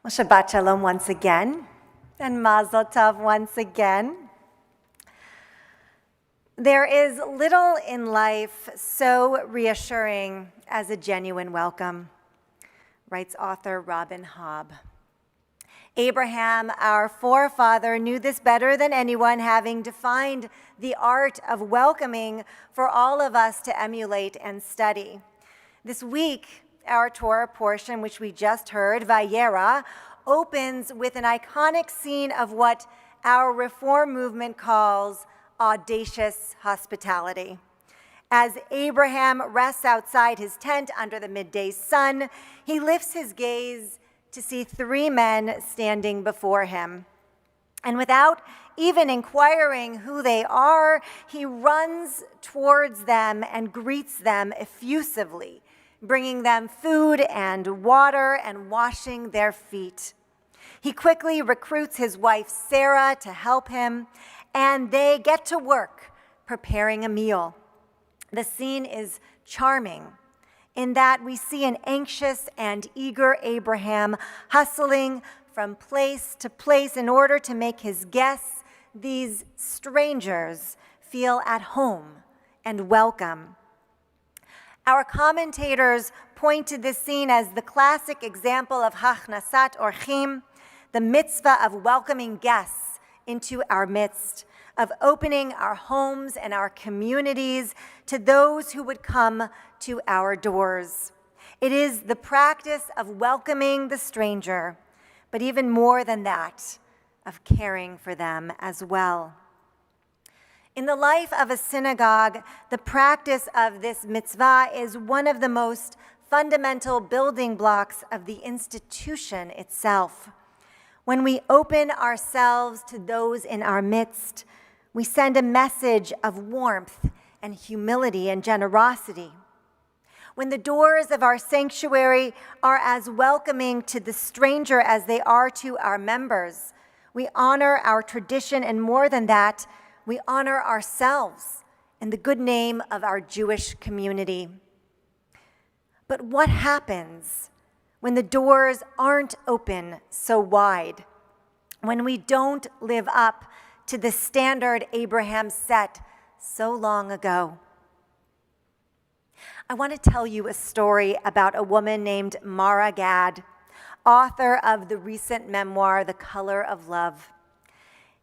Shabbat Shalom once again, and Mazel Tov once again. There is little in life so reassuring as a genuine welcome, writes author Robin Hobb. Abraham, our forefather, knew this better than anyone, having defined the art of welcoming for all of us to emulate and study. This week, our Torah portion, which we just heard, Vayera, opens with an iconic scene of what our Reform movement calls audacious hospitality. As Abraham rests outside his tent under the midday sun, he lifts his gaze to see three men standing before him. And without even inquiring who they are, he runs towards them and greets them effusively, bringing them food and water and washing their feet. He quickly recruits his wife Sarah to help him, and they get to work preparing a meal. The scene is charming in that we see an anxious and eager Abraham hustling from place to place in order to make his guests, these strangers, feel at home and welcome. Our commentators point to this scene as the classic example of Hachnasat Orchim, the mitzvah of welcoming guests into our midst, of opening our homes and our communities to those who would come to our doors. It is the practice of welcoming the stranger, but even more than that, of caring for them as well. In the life of a synagogue, the practice of this mitzvah is one of the most fundamental building blocks of the institution itself. When we open ourselves to those in our midst, we send a message of warmth and humility and generosity. When the doors of our sanctuary are as welcoming to the stranger as they are to our members, we honor our tradition, and more than that, we honor ourselves and the good name of our Jewish community. But what happens when the doors aren't open so wide? When we don't live up to the standard Abraham set so long ago? I want to tell you a story about a woman named Mara Gad, author of the recent memoir, The Color of Love.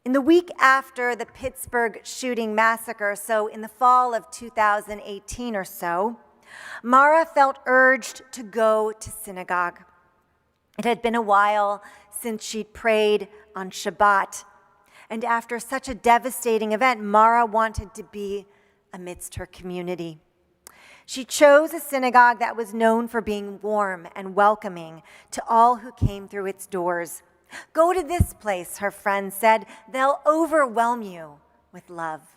In the week after the Pittsburgh shooting massacre, so in the fall of 2018 or so, Mara felt urged to go to synagogue. It had been a while since she'd prayed on Shabbat, and after such a devastating event, Mara wanted to be amidst her community. She chose a synagogue that was known for being warm and welcoming to all who came through its doors. "Go to this place," her friend said. "They'll overwhelm you with love."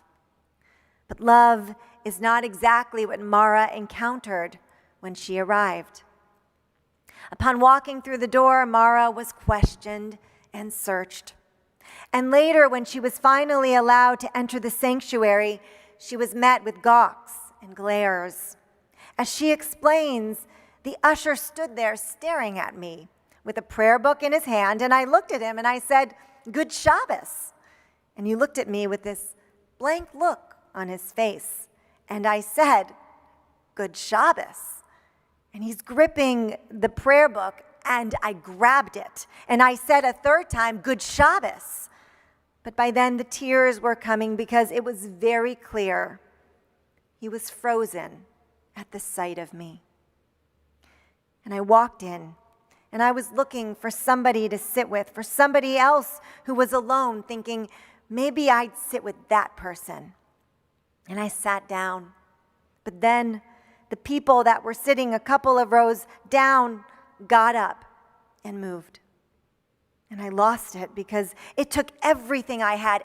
But love is not exactly what Mara encountered when she arrived. Upon walking through the door, Mara was questioned and searched. And later, when she was finally allowed to enter the sanctuary, she was met with gawks and glares. As she explains, the usher stood there staring at me with a prayer book in his hand, and I looked at him and I said, "Good Shabbos." And he looked at me with this blank look on his face, and I said, "Good Shabbos." And he's gripping the prayer book, and I grabbed it, and I said a third time, "Good Shabbos." But by then the tears were coming because it was very clear he was frozen at the sight of me. And I walked in, and I was looking for somebody to sit with, for somebody else who was alone, thinking maybe I'd sit with that person. And I sat down. But then the people that were sitting a couple of rows down got up and moved. And I lost it because it took everything I had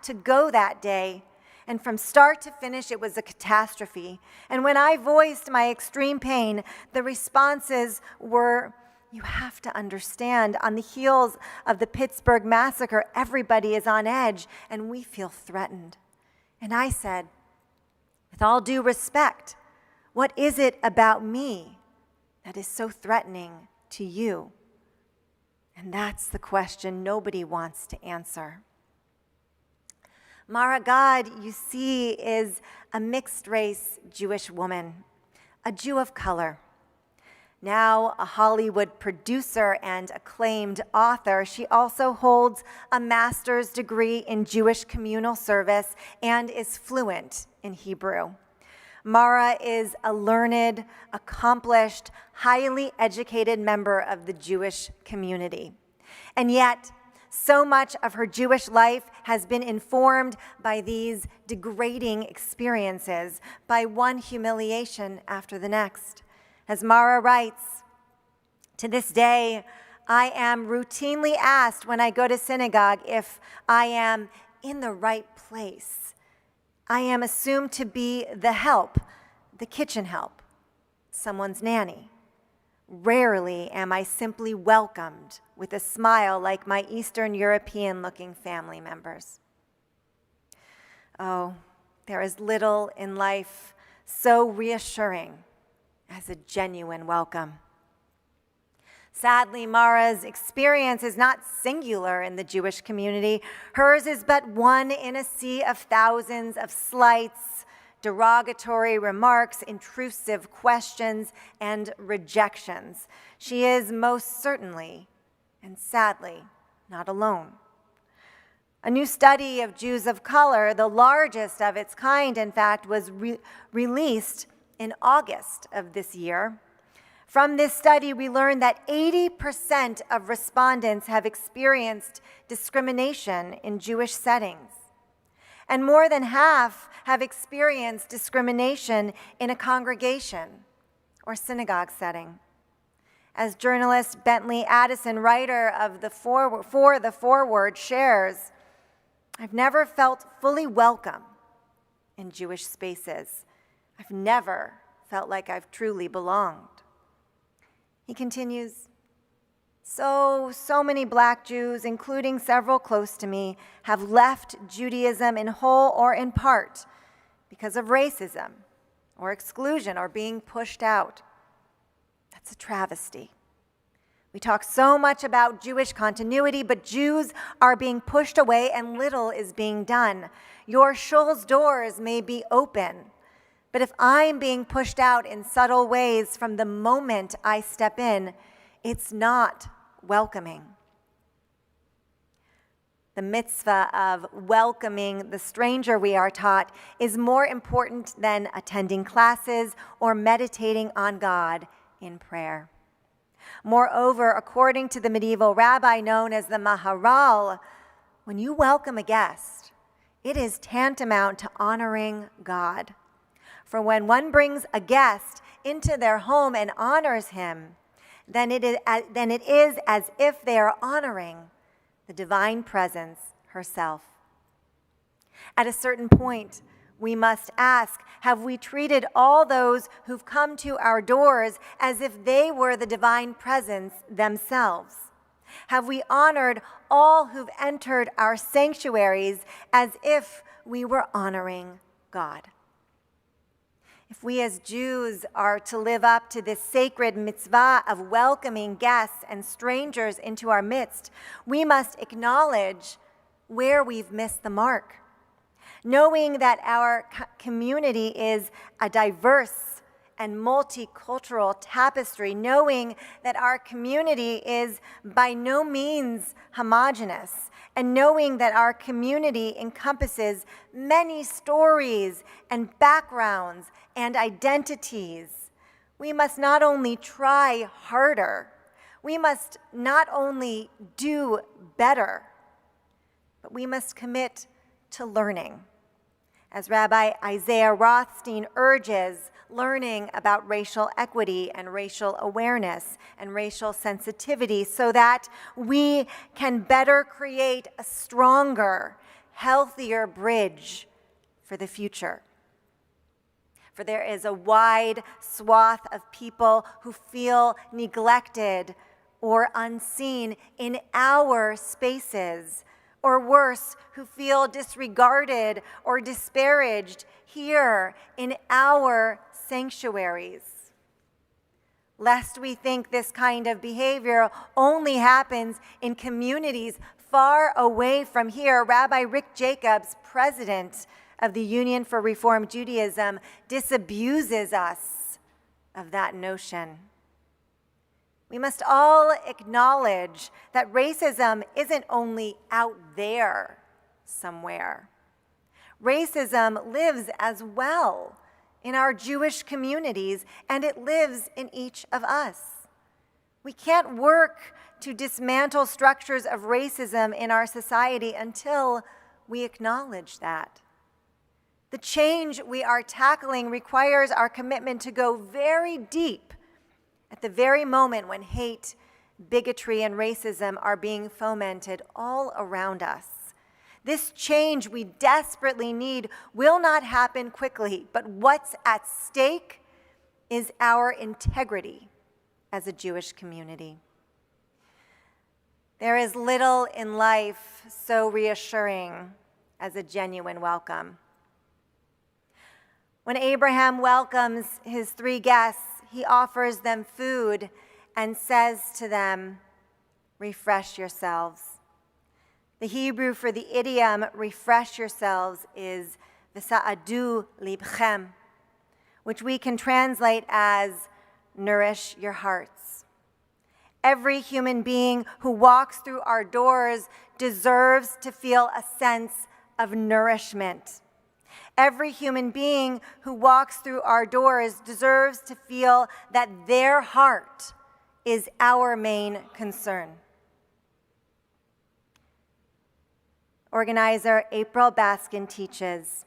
to go that day. And from start to finish, it was a catastrophe. And when I voiced my extreme pain, the responses were, "You have to understand, on the heels of the Pittsburgh massacre, everybody is on edge, and we feel threatened." And I said, "With all due respect, what is it about me that is so threatening to you?" And that's the question nobody wants to answer. Mara God, you see, is a mixed-race Jewish woman, a Jew of color. Now a Hollywood producer and acclaimed author, she also holds a master's degree in Jewish communal service and is fluent in Hebrew. Mara is a learned, accomplished, highly educated member of the Jewish community. And yet, so much of her Jewish life has been informed by these degrading experiences, by one humiliation after the next. As Mara writes, "To this day, I am routinely asked when I go to synagogue if I am in the right place. I am assumed to be the help, the kitchen help, someone's nanny. Rarely am I simply welcomed with a smile like my Eastern European-looking family members." Oh, there is little in life so reassuring as a genuine welcome. Sadly, Mara's experience is not singular in the Jewish community. Hers is but one in a sea of thousands of slights, derogatory remarks, intrusive questions, and rejections. She is most certainly and sadly not alone. A new study of Jews of color, the largest of its kind, in fact, was released in August of this year. From this study, we learned that 80% of respondents have experienced discrimination in Jewish settings, and more than half have experienced discrimination in a congregation or synagogue setting. As journalist Bentley Addison, writer of the Forward, shares, "I've never felt fully welcome in Jewish spaces. I've never felt like I've truly belonged." He continues, So many Black Jews, including several close to me, have left Judaism in whole or in part because of racism or exclusion or being pushed out. That's a travesty. We talk so much about Jewish continuity, but Jews are being pushed away and little is being done. Your shul's doors may be open, but if I'm being pushed out in subtle ways from the moment I step in, it's not welcoming. The mitzvah of welcoming the stranger, we are taught, is more important than attending classes or meditating on God in prayer. Moreover, according to the medieval rabbi known as the Maharal, when you welcome a guest, it is tantamount to honoring God. For when one brings a guest into their home and honors him, then it is as if they are honoring the divine presence herself. At a certain point, we must ask, have we treated all those who've come to our doors as if they were the divine presence themselves? Have we honored all who've entered our sanctuaries as if we were honoring God? If we as Jews are to live up to this sacred mitzvah of welcoming guests and strangers into our midst, we must acknowledge where we've missed the mark. Knowing that our community is a diverse and multicultural tapestry, knowing that our community is by no means homogeneous, and knowing that our community encompasses many stories and backgrounds and identities, we must not only try harder, we must not only do better, but we must commit to learning. As Rabbi Isaiah Rothstein urges, learning about racial equity and racial awareness and racial sensitivity so that we can better create a stronger, healthier bridge for the future. For there is a wide swath of people who feel neglected or unseen in our spaces, or worse, who feel disregarded or disparaged here in our sanctuaries. lest we think this kind of behavior only happens in communities far away from here. Rabbi Rick Jacobs, president of the Union for Reform Judaism, disabuses us of that notion. We must all acknowledge that racism isn't only out there somewhere. Racism lives as well in our Jewish communities, and it lives in each of us. We can't work to dismantle structures of racism in our society until we acknowledge that. The change we are tackling requires our commitment to go very deep at the very moment when hate, bigotry, and racism are being fomented all around us. This change we desperately need will not happen quickly, but what's at stake is our integrity as a Jewish community. There is little in life so reassuring as a genuine welcome. When Abraham welcomes his 3 guests, he offers them food and says to them, "Refresh yourselves." The Hebrew for the idiom "refresh yourselves" is "v'sa'adu libchem," which we can translate as "nourish your hearts." Every human being who walks through our doors deserves to feel a sense of nourishment. Every human being who walks through our doors deserves to feel that their heart is our main concern. Organizer April Baskin teaches,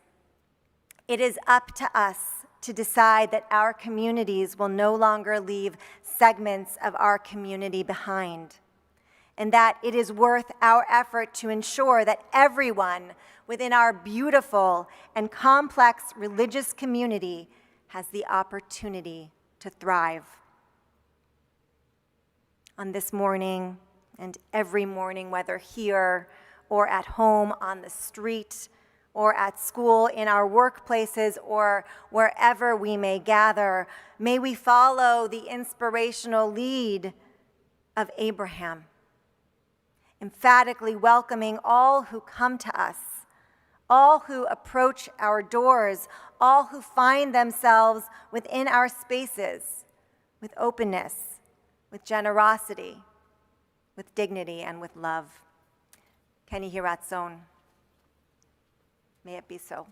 "It is up to us to decide that our communities will no longer leave segments of our community behind, and that it is worth our effort to ensure that everyone within our beautiful and complex religious community has the opportunity to thrive." On this morning and every morning, whether here or at home, on the street, or at school, in our workplaces, or wherever we may gather, may we follow the inspirational lead of Abraham, emphatically welcoming all who come to us, all who approach our doors, all who find themselves within our spaces, with openness, with generosity, with dignity, and with love. Ken Yehiratzon. May it be so.